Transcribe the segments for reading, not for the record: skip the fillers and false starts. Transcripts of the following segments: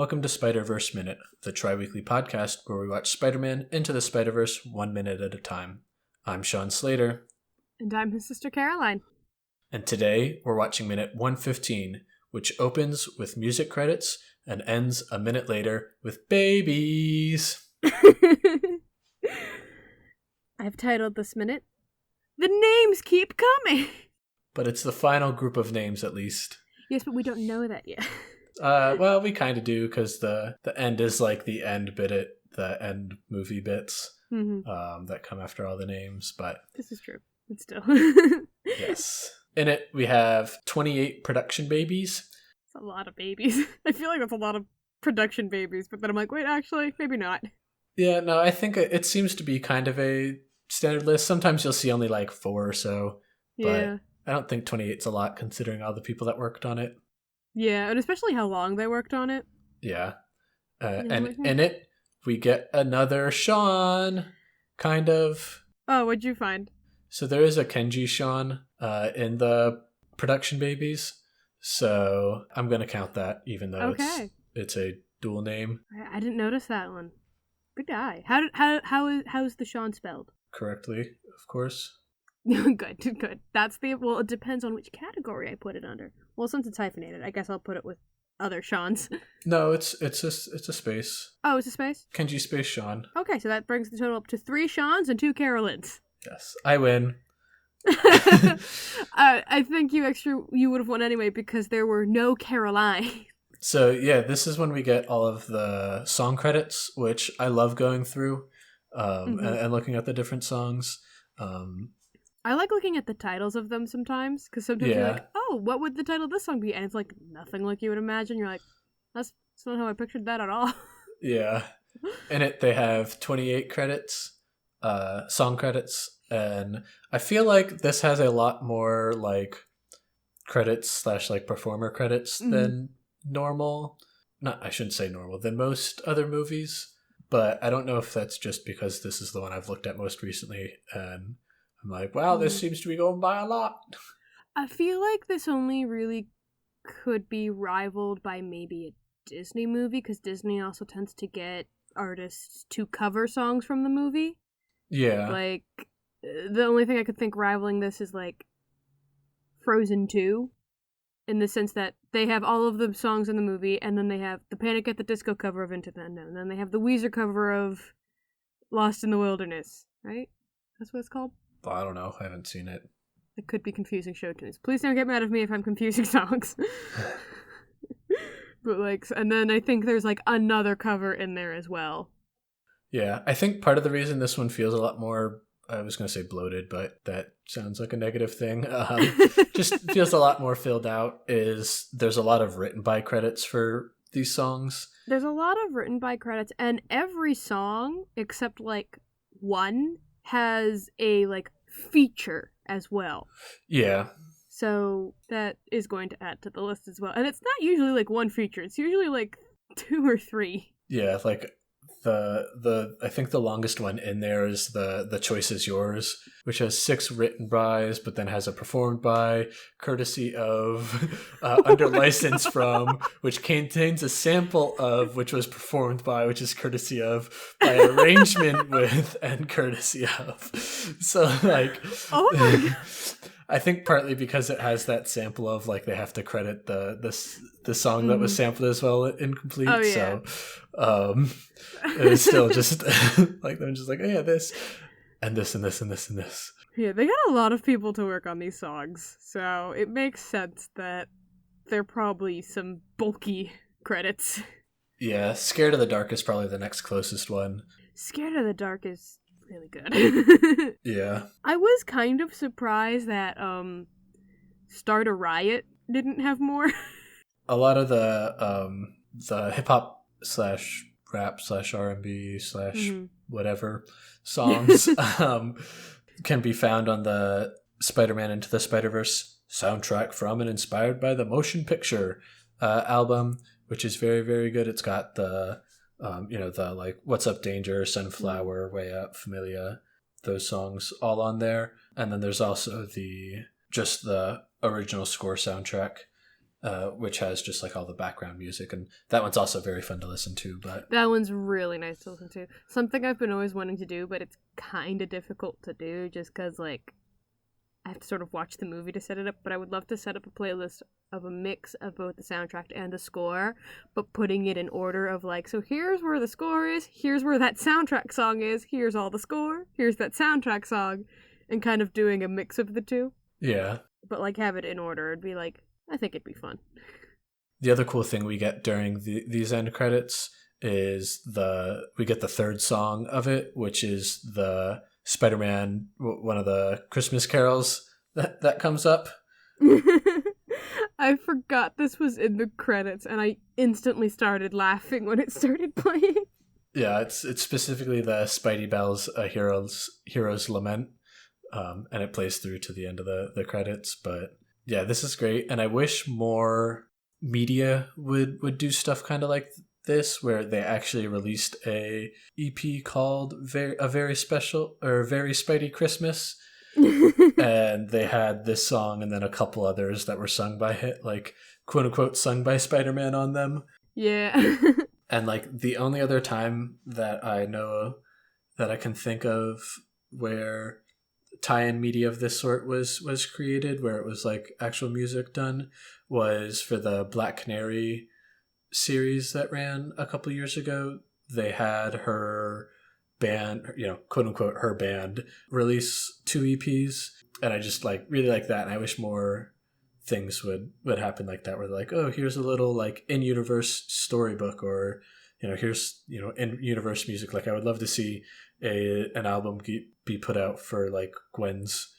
Welcome to Spider-Verse Minute, the tri-weekly podcast where we watch Spider-Man Into the Spider-Verse 1 minute at a time. I'm Sean Slater. And I'm his sister Caroline. And today we're watching minute 115, which opens with music credits and ends a minute later with babies. I've titled this minute, "The Names Keep Coming." But it's the final group of names at least. Yes, but we don't know that yet. Well, we kind of do because the end is like the end bit, the end movie bits that come after all the names. But this is true. But still. Yes. In it, we have 28 production babies. It's a lot of babies. I feel like that's a lot of production babies, but then I'm like, wait, actually, maybe not. Yeah, no, I think it seems to be kind of a standard list. Sometimes you'll see only like 4 or so. Yeah. But I don't think 28's a lot considering all the people that worked on it. Yeah, and especially how long they worked on it. Yeah. And in it, we get another Sean, kind of. Oh, what'd you find? So there is a Kenji Sean in the production babies. So I'm going to count that even though it's a dual name. I didn't notice that one. Good guy. How's the Sean spelled? Correctly, of course. Good. Well, it depends on which category I put it under. Well, since it's hyphenated, I guess I'll put it with other Seans. No, it's a space. Oh, it's a space? Kenji space Sean. Okay, so that brings the total up to 3 Seans and 2 Carolines. Yes, I win. I think you would have won anyway because there were no Caroline. So yeah, this is when we get all of the song credits, which I love going through and looking at the different songs. I like looking at the titles of them sometimes, because sometimes you're like, oh, what would the title of this song be? And it's like nothing like you would imagine. You're like, that's not how I pictured that at all. Yeah. In it, they have 28 credits, song credits, and I feel like this has a lot more like credits / like performer credits than normal. I shouldn't say normal, than most other movies, but I don't know if that's just because this is the one I've looked at most recently, and I'm like, wow, this seems to be going by a lot. I feel like this only really could be rivaled by maybe a Disney movie, because Disney also tends to get artists to cover songs from the movie. Yeah. Like, the only thing I could think rivaling this is, like, Frozen 2, in the sense that they have all of the songs in the movie, and then they have the Panic at the Disco cover of Into the Unknown, and then they have the Weezer cover of Lost in the Wilderness, right? That's what it's called? I don't know. I haven't seen it. It could be confusing show tunes. Please don't get mad at me if I'm confusing songs. But like, and then I think there's like another cover in there as well. Yeah, I think part of the reason this one feels a lot more, I was going to say bloated, but that sounds like a negative thing. Just feels a lot more filled out is there's a lot of written by credits for these songs. There's a lot of written by credits, and every song, except like one, has a like feature as well. Yeah. So that is going to add to the list as well. And it's not usually like one feature. It's usually like 2 or 3. Yeah, like the I think the longest one in there is the Choice Is Yours, which has 6 written bys, but then has a performed by, courtesy of, under license from, which contains a sample of, which was performed by, which is courtesy of, by arrangement with, and courtesy of. So like, oh my God. I think partly because it has that sample of like they have to credit the song that was sampled as well incomplete. Oh, yeah. So it was still just like them just like, oh yeah, this and this and this and this and this. Yeah, they got a lot of people to work on these songs, so it makes sense that they're probably some bulky credits. Yeah, Scared of the Dark is probably the next closest one. Scared of the Dark is really good. Yeah. I was kind of surprised that Start a Riot didn't have more. A lot of the hip hop / rap / R&B / whatever songs can be found on the Spider-Man Into the Spider-Verse soundtrack from and inspired by the motion picture album, which is very, very good. It's got the the like What's Up Danger, Sunflower, Way Up, Familia, those songs all on there. And then there's also the original score soundtrack which has just like all the background music, and that one's also very fun to listen to. But that one's really nice to listen to. Something I've been always wanting to do, but it's kind of difficult to do just because like I have to sort of watch the movie to set it up. But I would love to set up a playlist of a mix of both the soundtrack and the score, but putting it in order of like, so here's where the score is, here's where that soundtrack song is, here's all the score, here's that soundtrack song, and kind of doing a mix of the two. Yeah. But like have it in order. It'd be like, I think it'd be fun. The other cool thing we get during these end credits is we get the third song of it, which is the Spider-Man, one of the Christmas carols that comes up. I forgot this was in the credits, and I instantly started laughing when it started playing. Yeah, it's specifically the Spidey Bells, A Hero's Lament, and it plays through to the end of the credits. But yeah, this is great, and I wish more media would do stuff kind of like this, where they actually released a EP called A Very Special or Very Spidey Christmas, and they had this song and then a couple others that were sung by like quote unquote sung by Spider-Man on them. Yeah. And like the only other time that I know that I can think of where tie-in media of this sort was created, where it was like actual music done, was for the Black Canary series that ran a couple years ago. They had her band, quote unquote her band, release 2 EPs, and I just like really like that, and I wish more things would happen like that, where they're like, oh, here's a little like in-universe storybook, or here's in-universe music. Like I would love to see an album be put out for like Gwen's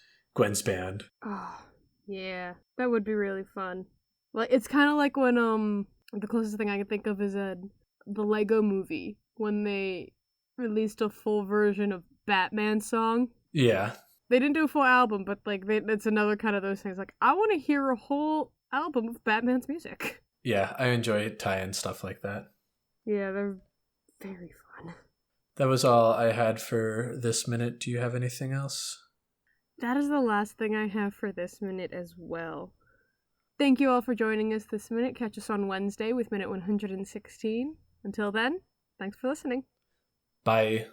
band. Oh yeah, that would be really fun. Like it's kind of like when the closest thing I can think of is the Lego Movie, when they released a full version of Batman song. Yeah. They didn't do a full album, but like it's another kind of those things. Like I want to hear a whole album of Batman's music. Yeah, I enjoy tie-in stuff like that. Yeah, they're very fun. That was all I had for this minute. Do you have anything else? That is the last thing I have for this minute as well. Thank you all for joining us this minute. Catch us on Wednesday with minute 116. Until then, thanks for listening. Bye.